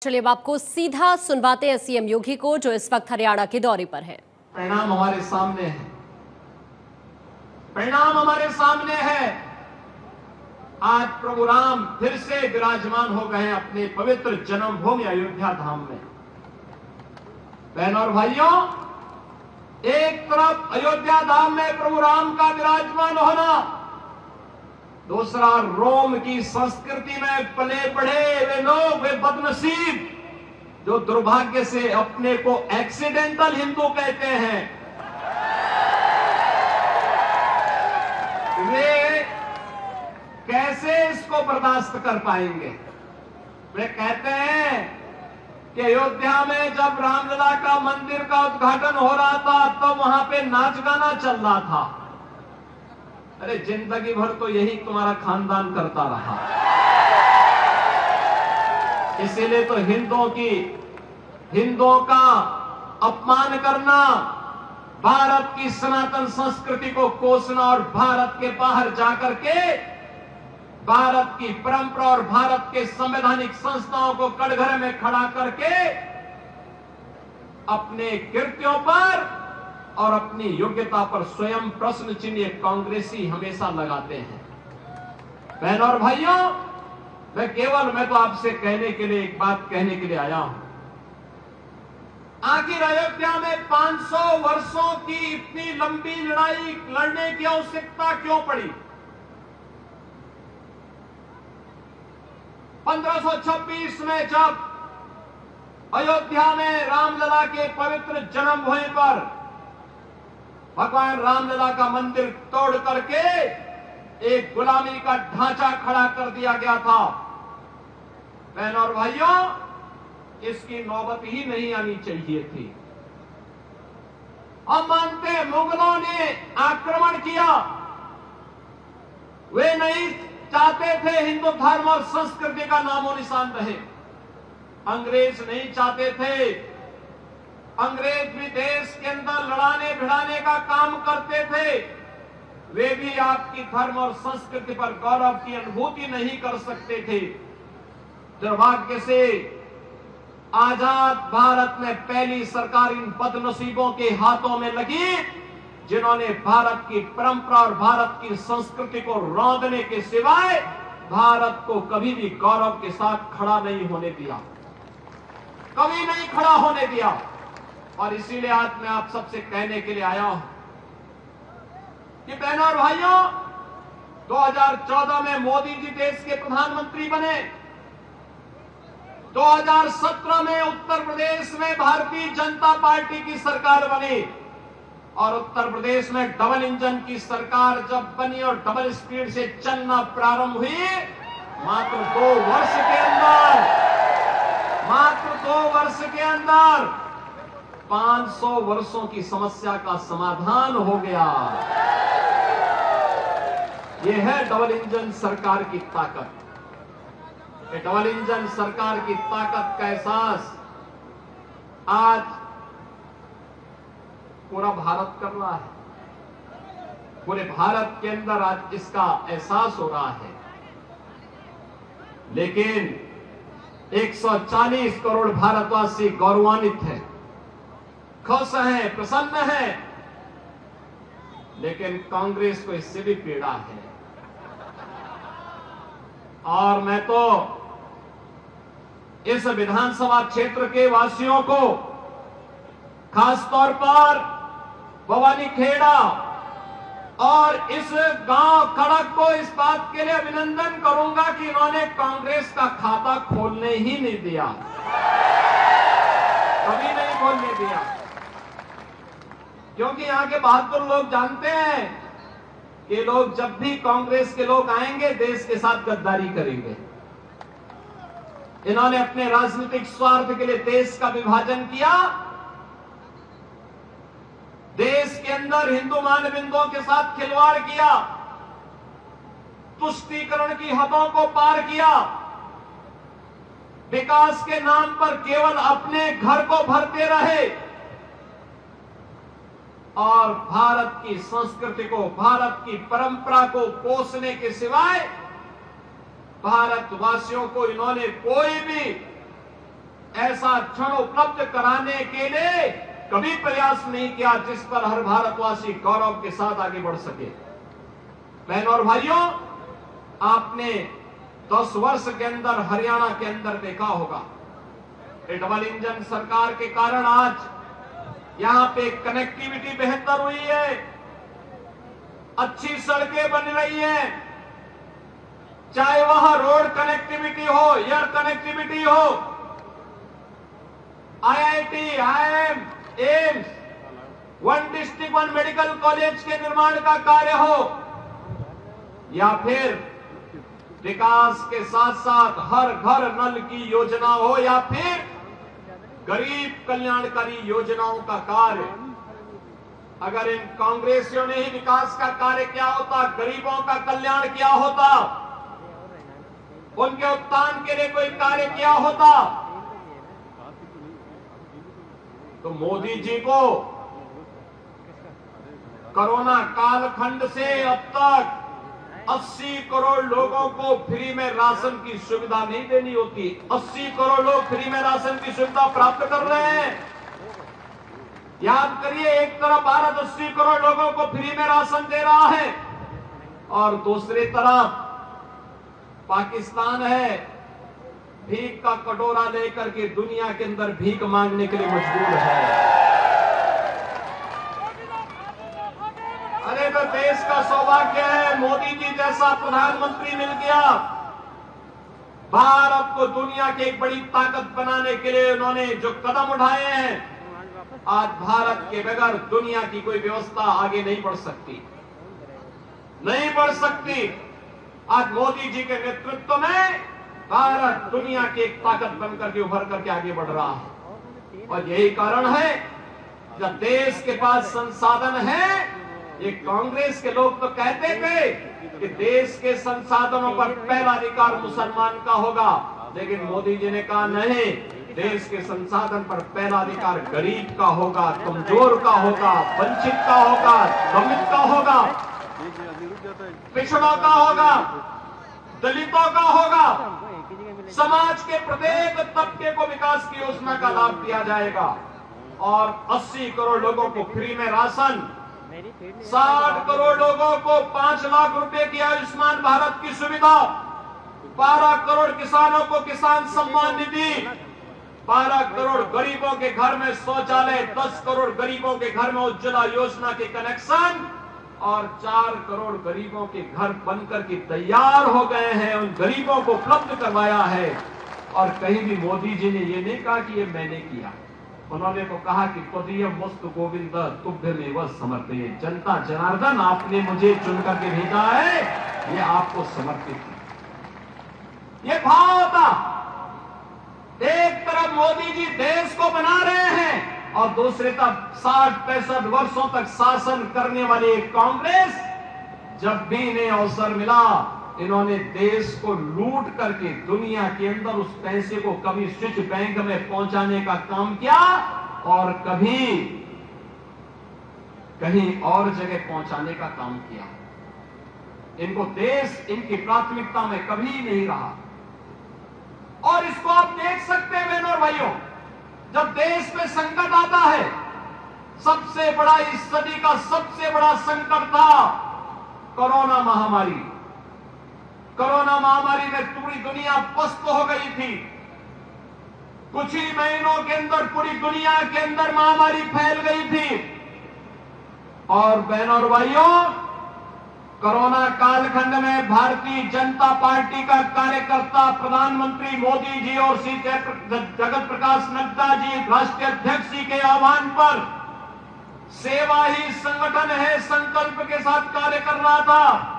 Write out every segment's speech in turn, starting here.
चलिए अब आपको सीधा सुनवाते हैं सीएम योगी को, जो इस वक्त हरियाणा के दौरे पर है। परिणाम हमारे सामने है, परिणाम हमारे सामने है। आज प्रभु राम फिर से विराजमान हो गए अपने पवित्र जन्मभूमि अयोध्या धाम में। बहनों और भाइयों, एक तरफ अयोध्या धाम में प्रभु राम का विराजमान होना, दूसरा रोम की संस्कृति में पले बढ़े वे लोग, वे बदनसीब जो दुर्भाग्य से अपने को एक्सीडेंटल हिंदू कहते हैं, वे कैसे इसको बर्दाश्त कर पाएंगे। वे कहते हैं कि अयोध्या में जब रामलला का मंदिर का उद्घाटन हो रहा था तो वहां पे नाच गाना चल रहा था। अरे जिंदगी भर तो यही तुम्हारा खानदान करता रहा, इसीलिए तो हिंदुओं का अपमान करना, भारत की सनातन संस्कृति को कोसना और भारत के बाहर जाकर के भारत की परंपरा और भारत के संवैधानिक संस्थाओं को कटघरे में खड़ा करके अपने कृत्यों पर और अपनी योग्यता पर स्वयं प्रश्न चिन्ह कांग्रेसी हमेशा लगाते हैं। बहनों और भाइयों, मैं तो आपसे कहने के लिए एक बात कहने के लिए आया हूं। आखिर अयोध्या में 500 वर्षों की इतनी लंबी लड़ाई लड़ने की आवश्यकता क्यों पड़ी? 1526 में जब अयोध्या में रामलला के पवित्र जन्मभूमि पर भगवान रामलला का मंदिर तोड़ करके एक गुलामी का ढांचा खड़ा कर दिया गया था, बहनों और भाइयों, इसकी नौबत ही नहीं आनी चाहिए थी। हम मानते हैं मुगलों ने आक्रमण किया, वे नहीं चाहते थे हिंदू धर्म और संस्कृति का नामो निशान रहे। अंग्रेज नहीं चाहते थे, अंग्रेज भी देश के अंदर लड़ाने भिड़ाने का काम करते थे। वे भी आपकी धर्म और संस्कृति पर गौरव की अनुभूति नहीं कर सकते थे। दुर्भाग्य से आजाद भारत में पहली सरकार इन बदनसीबों के हाथों में लगी, जिन्होंने भारत की परंपरा और भारत की संस्कृति को रौंदने के सिवाय भारत को कभी भी गौरव के साथ खड़ा नहीं होने दिया, कभी नहीं खड़ा होने दिया। और इसीलिए आज मैं आप सबसे कहने के लिए आया हूं कि बहनों और भाइयों, 2014 में मोदी जी देश के प्रधानमंत्री बने, 2017 में उत्तर प्रदेश में भारतीय जनता पार्टी की सरकार बनी और उत्तर प्रदेश में डबल इंजन की सरकार जब बनी और डबल स्पीड से चलना प्रारंभ हुई, मात्र 2 वर्ष के अंदर 500 वर्षों की समस्या का समाधान हो गया। यह है डबल इंजन सरकार की ताकत। ये डबल इंजन सरकार की ताकत का एहसास आज पूरा भारत कर रहा है। पूरे भारत के अंदर आज इसका एहसास हो रहा है। लेकिन 140 करोड़ भारतवासी गौरवान्वित हैं, खुश हैं, प्रसन्न हैं, लेकिन कांग्रेस को इससे भी पीड़ा है। और मैं तो इस विधानसभा क्षेत्र के वासियों को, खासतौर पर भवानीखेड़ा और इस गांव खड़क को इस बात के लिए अभिनंदन करूंगा कि इन्होंने कांग्रेस का खाता खोलने ही नहीं दिया, कभी नहीं खोलने दिया। क्योंकि यहां के बहादुर लोग जानते हैं कि लोग जब भी कांग्रेस के लोग आएंगे देश के साथ गद्दारी करेंगे। इन्होंने अपने राजनीतिक स्वार्थ के लिए देश का विभाजन किया, देश के अंदर हिंदू मानबिंदुओं के साथ खिलवाड़ किया, तुष्टीकरण की हदों को पार किया, विकास के नाम पर केवल अपने घर को भरते रहे और भारत की संस्कृति को, भारत की परंपरा को पोषने के सिवाय भारतवासियों को इन्होंने कोई भी ऐसा क्षण उपलब्ध कराने के लिए कभी प्रयास नहीं किया जिस पर हर भारतवासी गौरव के साथ आगे बढ़ सके। बहनों और भाइयों, आपने 10 वर्ष के अंदर हरियाणा के अंदर देखा होगा, डबल इंजन सरकार के कारण आज यहां पे कनेक्टिविटी बेहतर हुई है, अच्छी सड़कें बन रही हैं, चाहे वहां रोड कनेक्टिविटी हो, एयर कनेक्टिविटी हो, IIT, IIM, AIIMS, one district one medical college के निर्माण का कार्य हो, या फिर विकास के साथ साथ हर घर नल की योजना हो, या फिर गरीब कल्याणकारी योजनाओं का कार्य। अगर इन कांग्रेसियों ने ही विकास का कार्य किया होता, गरीबों का कल्याण किया होता, उनके उत्थान के लिए कोई कार्य किया होता, तो मोदी जी को कोरोना कालखंड से अब तक 80 करोड़ लोगों को फ्री में राशन की सुविधा नहीं देनी होती। 80 करोड़ लोग फ्री में राशन की सुविधा प्राप्त कर रहे हैं। याद करिए, एक तरफ भारत 80 करोड़ लोगों को फ्री में राशन दे रहा है और दूसरी तरफ पाकिस्तान है, भीख का कटोरा लेकर के दुनिया के अंदर भीख मांगने के लिए मजबूर है। अरे तो देश का सौभाग्य है, मोदी जी जैसा प्रधानमंत्री मिल गया। भारत को दुनिया की एक बड़ी ताकत बनाने के लिए उन्होंने जो कदम उठाए हैं, आज भारत के बगैर दुनिया की कोई व्यवस्था आगे नहीं बढ़ सकती, नहीं बढ़ सकती। आज मोदी जी के नेतृत्व में भारत दुनिया की एक ताकत बनकर के उभर करके आगे बढ़ रहा है। और यही कारण है, जब देश के पास संसाधन है, ये कांग्रेस के लोग तो कहते थे कि देश के संसाधनों पर पहला अधिकार मुसलमान का होगा, लेकिन मोदी जी ने कहा नहीं, देश के संसाधन पर पहला अधिकार गरीब का होगा, कमजोर का होगा, वंचित का होगा, दलित का होगा, पिछड़ों का होगा, दलितों का होगा। समाज के प्रत्येक तबके को विकास की योजना का लाभ दिया जाएगा। और 80 करोड़ लोगों को फ्री में राशन, 60 करोड़ लोगों को 5 लाख रुपए की आयुष्मान भारत की सुविधा, 12 करोड़ किसानों को किसान सम्मान निधि, 12 करोड़ गरीबों के घर में शौचालय, 10 करोड़ गरीबों के घर में उज्ज्वला योजना के कनेक्शन, और 4 करोड़ गरीबों के घर बनकर के तैयार हो गए हैं, उन गरीबों को उपलब्ध करवाया है। और कहीं भी मोदी जी ने ये नहीं कहा कि ये मैंने किया, उन्होंने तो कहा कि त्वदीयम वस्तु गोविंद तुभ्यमेव समर्पये, जनता जनार्दन आपने मुझे चुन करके भेजा है, ये आपको समर्पित है। ये भाव था। एक तरफ मोदी जी देश को बना रहे हैं और दूसरी तरफ 60-65 वर्षों तक शासन करने वाली कांग्रेस, जब भी इन्हें अवसर मिला, इन्होंने देश को लूट करके दुनिया के अंदर उस पैसे को कभी स्विच बैंक में पहुंचाने का काम किया और कभी कहीं और जगह पहुंचाने का काम किया। इनको देश इनकी प्राथमिकता में कभी नहीं रहा। और इसको आप देख सकते हैं बहनों और भाइयों, जब देश में संकट आता है, सबसे बड़ा इस सदी का सबसे बड़ा संकट था कोरोना महामारी। कोरोना महामारी में पूरी दुनिया पस्त हो गई थी। कुछ ही महीनों के अंदर पूरी दुनिया के अंदर महामारी फैल गई थी। और बहनों और भाइयों, कोरोना कालखंड में भारतीय जनता पार्टी का कार्यकर्ता प्रधानमंत्री मोदी जी और श्री जगत प्रकाश नड्डा जी राष्ट्रीय अध्यक्ष जी के आह्वान पर सेवा ही संगठन है संकल्प के साथ कार्य कर रहा था।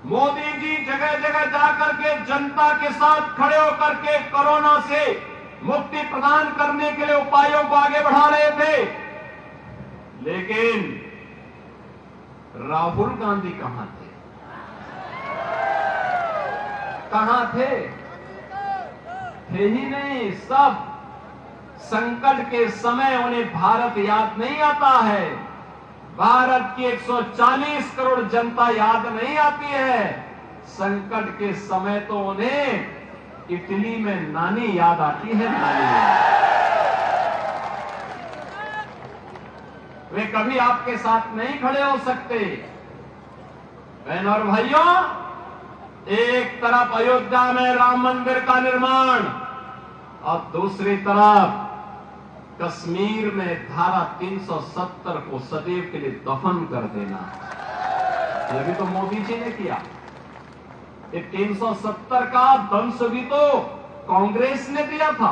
मोदी जी जगह जगह जाकर के जनता के साथ खड़े होकर के कोरोना से मुक्ति प्रदान करने के लिए उपायों को आगे बढ़ा रहे थे। लेकिन राहुल गांधी कहां थे? कहां थे? थे ही नहीं। सब संकट के समय उन्हें भारत याद नहीं आता है, भारत की 140 करोड़ जनता याद नहीं आती है। संकट के समय तो उन्हें इटली में नानी याद आती है, नानी। वे कभी आपके साथ नहीं खड़े हो सकते। बहन और भाइयों, एक तरफ अयोध्या में राम मंदिर का निर्माण और दूसरी तरफ कश्मीर में धारा 370 को सदैव के लिए दफन कर देना, यह भी तो मोदी जी ने किया। ये 370 का दंश भी तो कांग्रेस ने दिया था।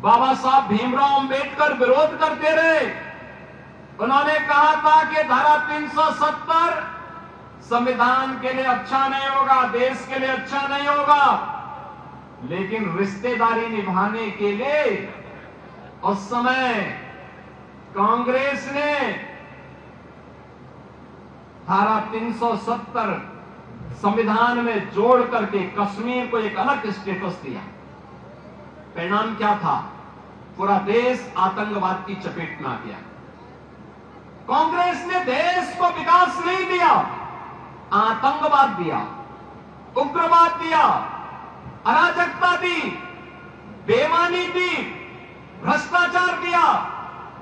बाबा साहब भीमराव अंबेडकर विरोध करते रहे। उन्होंने कहा था कि धारा 370 संविधान के लिए अच्छा नहीं होगा, देश के लिए अच्छा नहीं होगा, लेकिन रिश्तेदारी निभाने के लिए उस समय कांग्रेस ने धारा 370 संविधान में जोड़ करके कश्मीर को एक अलग स्टेटस दिया। परिणाम क्या था? पूरा देश आतंकवाद की चपेट में आ गया। कांग्रेस ने देश को विकास नहीं दिया, आतंकवाद दिया, उग्रवाद दिया, अराजकता दी, बेईमानी दी, भ्रष्टाचार दिया,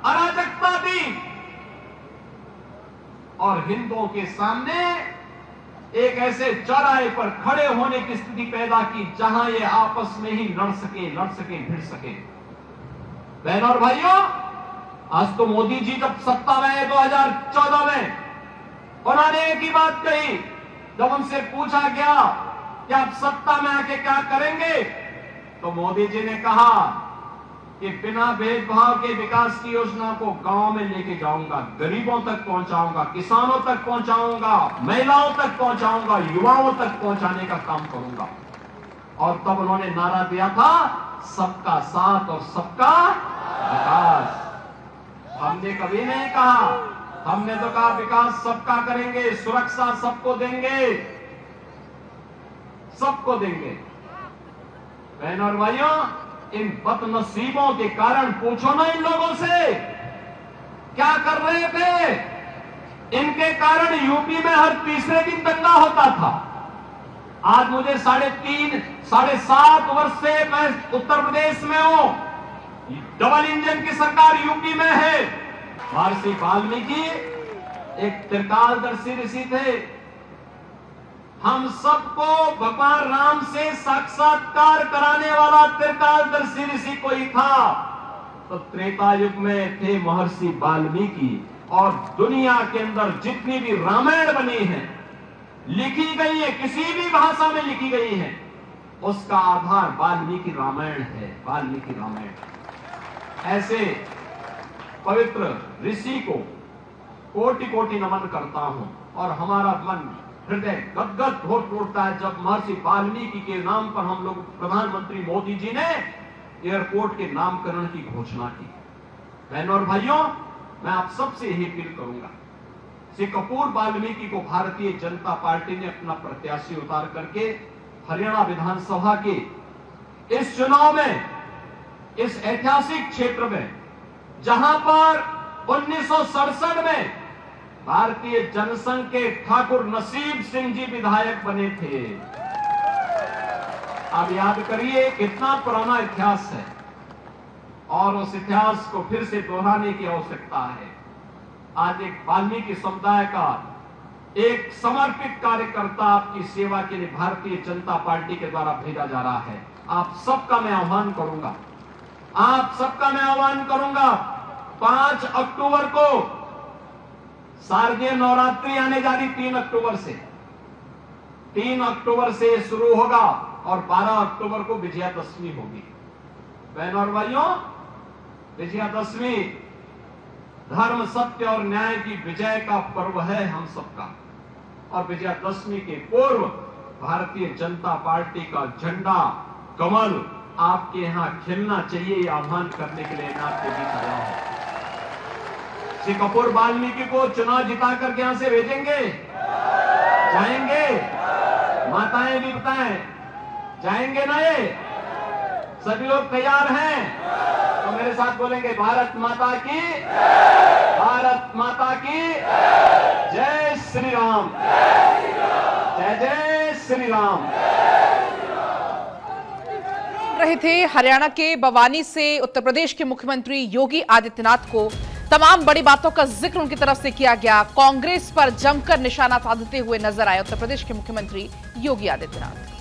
अराजकता दी और हिंदुओं के सामने एक ऐसे चौराहे पर खड़े होने की स्थिति पैदा की जहां ये आपस में ही लड़ सके, भिड़ सके। बहनों और भाइयों, आज तो मोदी जी जब सत्ता में है 2014 में, उन्होंने एक ही बात कही। जब उनसे पूछा गया कि आप सत्ता में आके क्या करेंगे, तो मोदी जी ने कहा कि बिना भेदभाव के विकास की योजना को गांव में लेके जाऊंगा, गरीबों तक पहुंचाऊंगा, किसानों तक पहुंचाऊंगा, महिलाओं तक पहुंचाऊंगा, युवाओं तक पहुंचाने का काम करूंगा। और तब उन्होंने नारा दिया था, सबका साथ और सबका विकास। हमने कभी नहीं कहा, हमने तो कहा विकास सबका करेंगे, सुरक्षा सबको देंगे, सबको देंगे। बहनों और भाइयों, इन बदनसीबों के कारण पूछो ना इन लोगों से क्या कर रहे थे। इनके कारण यूपी में हर तीसरे दिन दंगा होता था। आज मुझे 7.5 वर्ष से मैं उत्तर प्रदेश में हूं, डबल इंजन की सरकार यूपी में है। महर्षि वाल्मीकि एक त्रिकालदर्शी ऋषि थे। हम सबको भगवान राम से साक्षात्कार कराने वाला त्रिकालदर्शी ऋषि कोई था, तो त्रेता युग में थे महर्षि वाल्मीकि। और दुनिया के अंदर जितनी भी रामायण बनी है, लिखी गई है, किसी भी भाषा में लिखी गई है, उसका आधार वाल्मीकि रामायण है, वाल्मीकि रामायण। ऐसे पवित्र ऋषि को कोटि कोटि नमन करता हूं और हमारा मन हृदय गदगद हो उठता है जब महर्षि वाल्मीकि के नाम पर हम लोग प्रधानमंत्री मोदी जी ने एयरपोर्ट के नामकरण की घोषणा की। बहनों और भाइयों, मैं आप सबसे यही अपील करूंगा, श्री कपूर वाल्मीकि को भारतीय जनता पार्टी ने अपना प्रत्याशी उतार करके हरियाणा विधानसभा के इस चुनाव में, इस ऐतिहासिक क्षेत्र में, जहां पर 1967 में भारतीय जनसंघ के ठाकुर नसीब सिंह जी विधायक बने थे। अब याद करिए कितना पुराना इतिहास है और उस इतिहास को फिर से दोहराने की आवश्यकता है। आज एक वाल्मीकि समुदाय का एक समर्पित कार्यकर्ता आपकी सेवा के लिए भारतीय जनता पार्टी के द्वारा भेजा जा रहा है। आप सबका मैं आह्वान करूंगा, आप सबका मैं आह्वान करूंगा, 5 अक्टूबर को शारदीय नवरात्रि आने जा रही, 3 अक्टूबर से 3 अक्टूबर से शुरू होगा और 12 अक्टूबर को विजयादशमी होगी। बहनों और भाइयों, विजयादशमी धर्म, सत्य और न्याय की विजय का पर्व है हम सबका। और विजयादशमी के पूर्व भारतीय जनता पार्टी का झंडा, कमल आपके यहां खिलना चाहिए, ये आह्वान करने के लिए मैं आपके बीच आया हूं। श्री कपूर वाल्मीकि को चुनाव जिता करके यहां से भेजेंगे, जाएंगे? माताएं भी बताएं, जाएंगे ना? ये सभी लोग तैयार हैं तो मेरे साथ बोलेंगे, भारत माता की, भारत माता की जय श्री राम, जय जय श्री राम। रहे थे हरियाणा के बवानी से उत्तर प्रदेश के मुख्यमंत्री योगी आदित्यनाथ को तमाम बड़ी बातों का जिक्र उनकी तरफ से किया गया। कांग्रेस पर जमकर निशाना साधते हुए नजर आए उत्तर प्रदेश के मुख्यमंत्री योगी आदित्यनाथ।